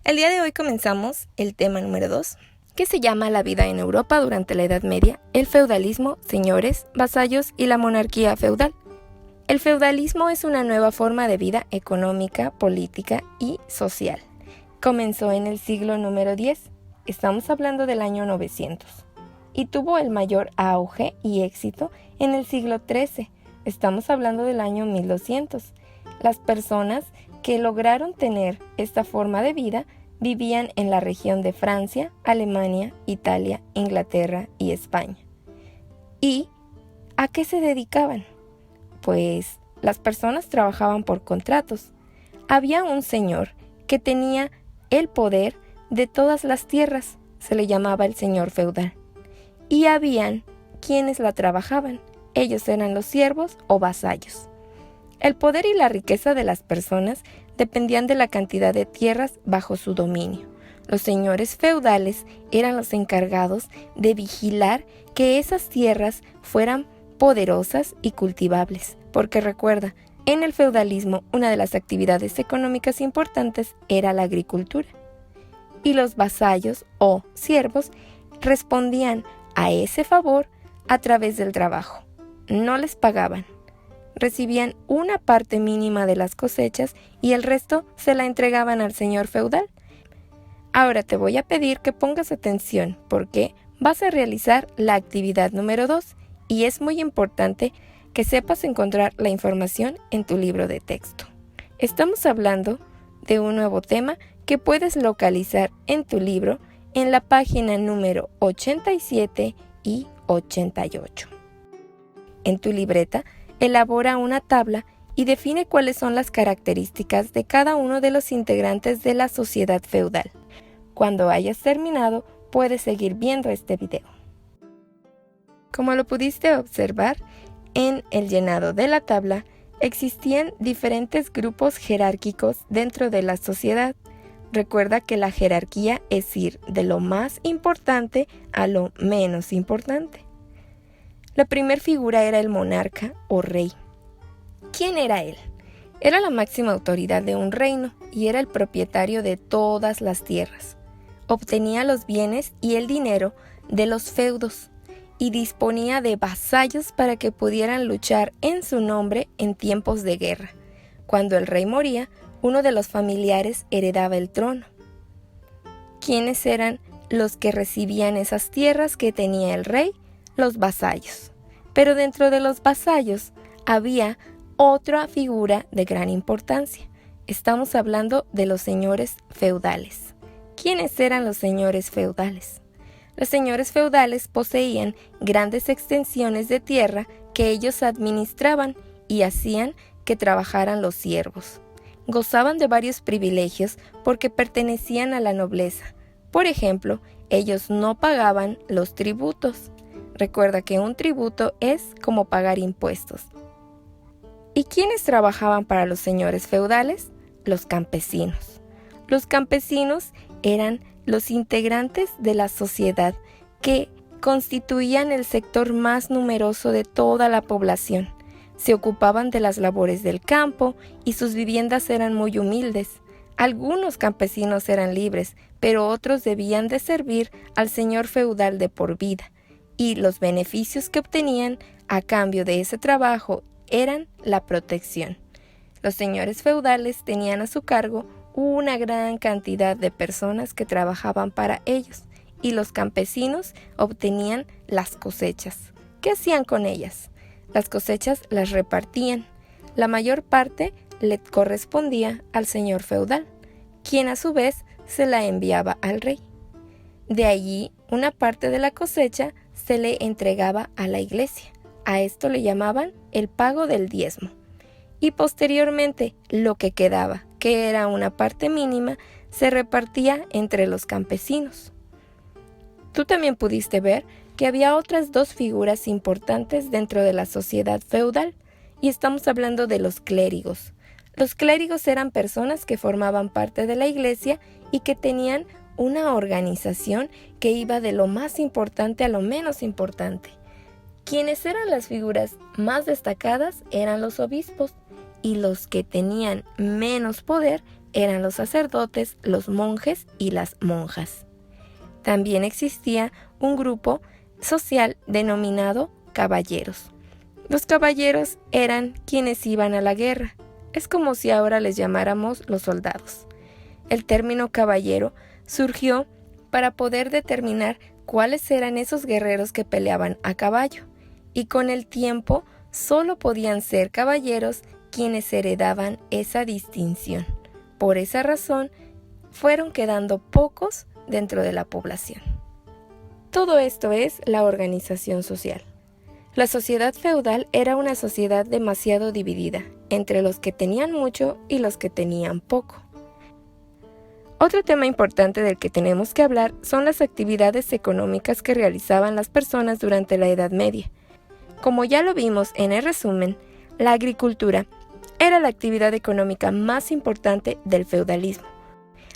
El día de hoy comenzamos el tema número 2, que se llama la vida en Europa durante la Edad Media, el feudalismo, señores, vasallos y la monarquía feudal. El feudalismo es una nueva forma de vida económica, política y social. Comenzó en el siglo número 10, estamos hablando del año 900, y tuvo el mayor auge y éxito en el siglo XIII, estamos hablando del año 1200. Las personas que lograron tener esta forma de vida vivían en la región de Francia, Alemania, Italia, Inglaterra y España. ¿Y a qué se dedicaban? Pues las personas trabajaban por contratos. Había un señor que tenía el poder de todas las tierras, se le llamaba el señor feudal. Y habían quienes la trabajaban, ellos eran los siervos o vasallos. El poder y la riqueza de las personas dependían de la cantidad de tierras bajo su dominio. Los señores feudales eran los encargados de vigilar que esas tierras fueran poderosas y cultivables, porque recuerda, en el feudalismo una de las actividades económicas importantes era la agricultura. Y los vasallos o siervos respondían a ese favor a través del trabajo. No les pagaban. Recibían una parte mínima de las cosechas y el resto se la entregaban al señor feudal. Ahora te voy a pedir que pongas atención porque vas a realizar la actividad número 2 y es muy importante que sepas encontrar la información en tu libro de texto. Estamos hablando de un nuevo tema que puedes localizar en tu libro en la página número 87 y 88. En tu libreta, elabora una tabla y define cuáles son las características de cada uno de los integrantes de la sociedad feudal. Cuando hayas terminado, puedes seguir viendo este video. Como lo pudiste observar, en el llenado de la tabla existían diferentes grupos jerárquicos dentro de la sociedad. Recuerda que la jerarquía es ir de lo más importante a lo menos importante. La primera figura era el monarca o rey. ¿Quién era él? Era la máxima autoridad de un reino y era el propietario de todas las tierras. Obtenía los bienes y el dinero de los feudos y disponía de vasallos para que pudieran luchar en su nombre en tiempos de guerra. Cuando el rey moría, uno de los familiares heredaba el trono. ¿Quiénes eran los que recibían esas tierras que tenía el rey? Los vasallos. Pero dentro de los vasallos había otra figura de gran importancia. Estamos hablando de los señores feudales. ¿Quiénes eran los señores feudales? Los señores feudales poseían grandes extensiones de tierra que ellos administraban y hacían que trabajaran los siervos. Gozaban de varios privilegios porque pertenecían a la nobleza. Por ejemplo, ellos no pagaban los tributos. Recuerda que un tributo es como pagar impuestos. ¿Y quiénes trabajaban para los señores feudales? Los campesinos. Los campesinos eran los integrantes de la sociedad que constituían el sector más numeroso de toda la población. Se ocupaban de las labores del campo y sus viviendas eran muy humildes. Algunos campesinos eran libres, pero otros debían de servir al señor feudal de por vida. Y los beneficios que obtenían a cambio de ese trabajo eran la protección. Los señores feudales tenían a su cargo una gran cantidad de personas que trabajaban para ellos y los campesinos obtenían las cosechas. ¿Qué hacían con ellas? Las cosechas las repartían. La mayor parte le correspondía al señor feudal, quien a su vez se la enviaba al rey. De allí, una parte de la cosecha se le entregaba a la iglesia. A esto le llamaban el pago del diezmo. Y posteriormente, lo que quedaba, que era una parte mínima, se repartía entre los campesinos. Tú también pudiste ver que había otras dos figuras importantes dentro de la sociedad feudal, y estamos hablando de los clérigos. Los clérigos eran personas que formaban parte de la iglesia y que tenían una organización que iba de lo más importante a lo menos importante. Quienes eran las figuras más destacadas eran los obispos y los que tenían menos poder eran los sacerdotes, los monjes y las monjas. También existía un grupo social denominado caballeros. Los caballeros eran quienes iban a la guerra. Es como si ahora les llamáramos los soldados. El término caballero surgió para poder determinar cuáles eran esos guerreros que peleaban a caballo, y con el tiempo solo podían ser caballeros quienes heredaban esa distinción. Por esa razón, fueron quedando pocos dentro de la población. Todo esto es la organización social. La sociedad feudal era una sociedad demasiado dividida entre los que tenían mucho y los que tenían poco. Otro tema importante del que tenemos que hablar son las actividades económicas que realizaban las personas durante la Edad Media. Como ya lo vimos en el resumen, la agricultura era la actividad económica más importante del feudalismo.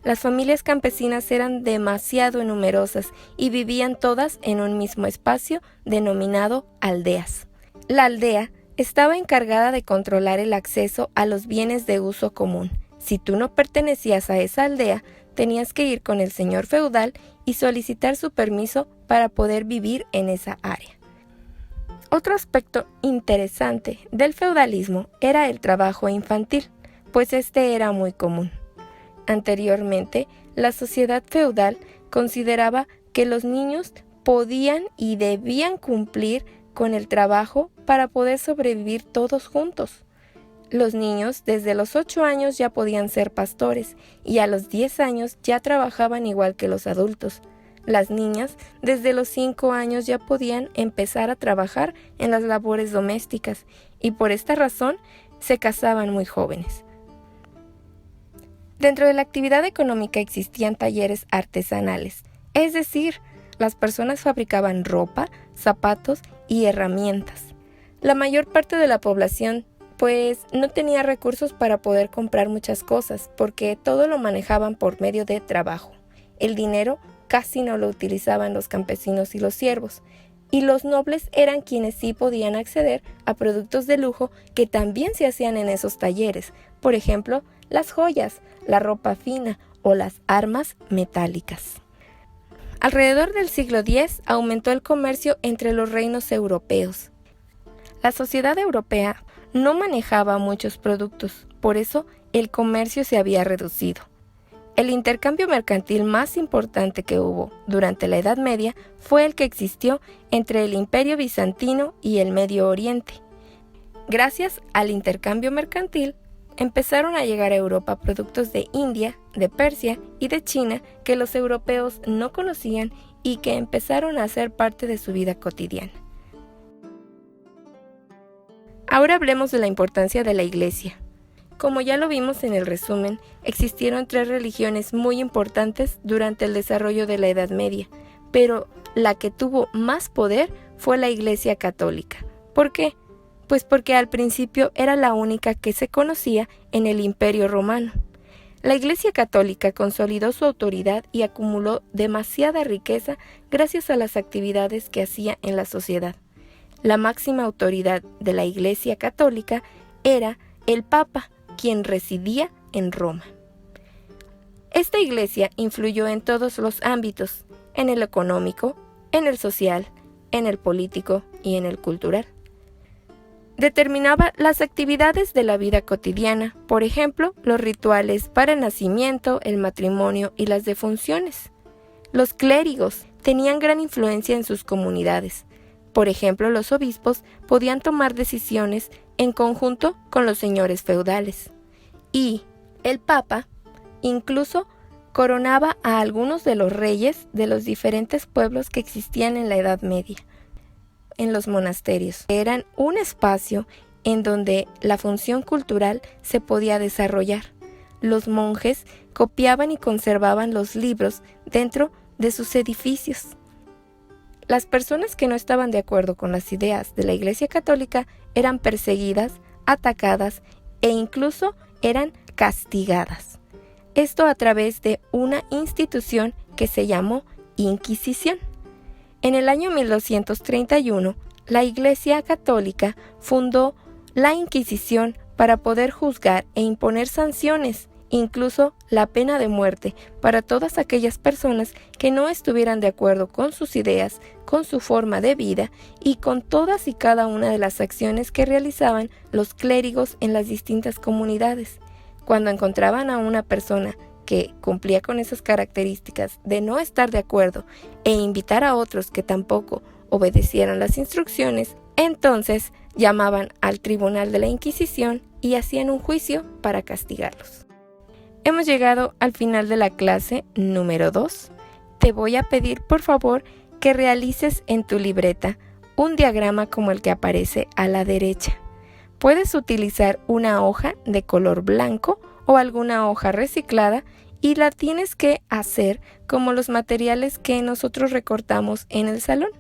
Las familias campesinas eran demasiado numerosas y vivían todas en un mismo espacio denominado aldeas. La aldea estaba encargada de controlar el acceso a los bienes de uso común. Si tú no pertenecías a esa aldea, tenías que ir con el señor feudal y solicitar su permiso para poder vivir en esa área. Otro aspecto interesante del feudalismo era el trabajo infantil, pues este era muy común. Anteriormente, la sociedad feudal consideraba que los niños podían y debían cumplir con el trabajo para poder sobrevivir todos juntos. Los niños desde los 8 años ya podían ser pastores y a los 10 años ya trabajaban igual que los adultos. Las niñas desde los 5 años ya podían empezar a trabajar en las labores domésticas y por esta razón se casaban muy jóvenes. Dentro de la actividad económica existían talleres artesanales, es decir, las personas fabricaban ropa, zapatos y herramientas. La mayor parte de la población pues no tenía recursos para poder comprar muchas cosas porque todo lo manejaban por medio de trabajo. El dinero casi no lo utilizaban los campesinos y los siervos, y los nobles eran quienes sí podían acceder a productos de lujo que también se hacían en esos talleres, por ejemplo, las joyas, la ropa fina o las armas metálicas. Alrededor del siglo X aumentó el comercio entre los reinos europeos. La sociedad europea no manejaba muchos productos, por eso el comercio se había reducido. El intercambio mercantil más importante que hubo durante la Edad Media fue el que existió entre el Imperio Bizantino y el Medio Oriente. Gracias al intercambio mercantil, empezaron a llegar a Europa productos de India, de Persia y de China que los europeos no conocían y que empezaron a ser parte de su vida cotidiana. Ahora hablemos de la importancia de la Iglesia. Como ya lo vimos en el resumen, existieron 3 religiones muy importantes durante el desarrollo de la Edad Media, pero la que tuvo más poder fue la Iglesia Católica. ¿Por qué? Pues porque al principio era la única que se conocía en el Imperio Romano. La Iglesia Católica consolidó su autoridad y acumuló demasiada riqueza gracias a las actividades que hacía en la sociedad. La máxima autoridad de la Iglesia Católica era el Papa, quien residía en Roma. Esta iglesia influyó en todos los ámbitos, en el económico, en el social, en el político y en el cultural. Determinaba las actividades de la vida cotidiana, por ejemplo, los rituales para el nacimiento, el matrimonio y las defunciones. Los clérigos tenían gran influencia en sus comunidades. Por ejemplo, los obispos podían tomar decisiones en conjunto con los señores feudales. Y el Papa incluso coronaba a algunos de los reyes de los diferentes pueblos que existían en la Edad Media. En los monasterios eran un espacio en donde la función cultural se podía desarrollar. Los monjes copiaban y conservaban los libros dentro de sus edificios. Las personas que no estaban de acuerdo con las ideas de la Iglesia Católica eran perseguidas, atacadas e incluso eran castigadas. Esto a través de una institución que se llamó Inquisición. En el año 1231, la Iglesia Católica fundó la Inquisición para poder juzgar e imponer sanciones incluso la pena de muerte para todas aquellas personas que no estuvieran de acuerdo con sus ideas, con su forma de vida y con todas y cada una de las acciones que realizaban los clérigos en las distintas comunidades. Cuando encontraban a una persona que cumplía con esas características de no estar de acuerdo e invitar a otros que tampoco obedecieran las instrucciones, entonces llamaban al tribunal de la Inquisición y hacían un juicio para castigarlos. Hemos llegado al final de la clase número 2. Te voy a pedir, por favor, que realices en tu libreta un diagrama como el que aparece a la derecha. Puedes utilizar una hoja de color blanco o alguna hoja reciclada y la tienes que hacer como los materiales que nosotros recortamos en el salón.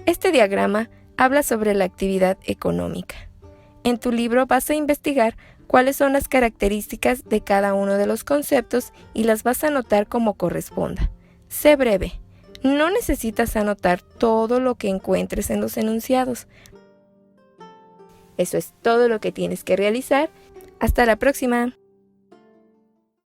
Este diagrama habla sobre la actividad económica. En tu libro vas a investigar cuáles son las características de cada uno de los conceptos y las vas a anotar como corresponda. Sé breve. No necesitas anotar todo lo que encuentres en los enunciados. Eso es todo lo que tienes que realizar. Hasta la próxima.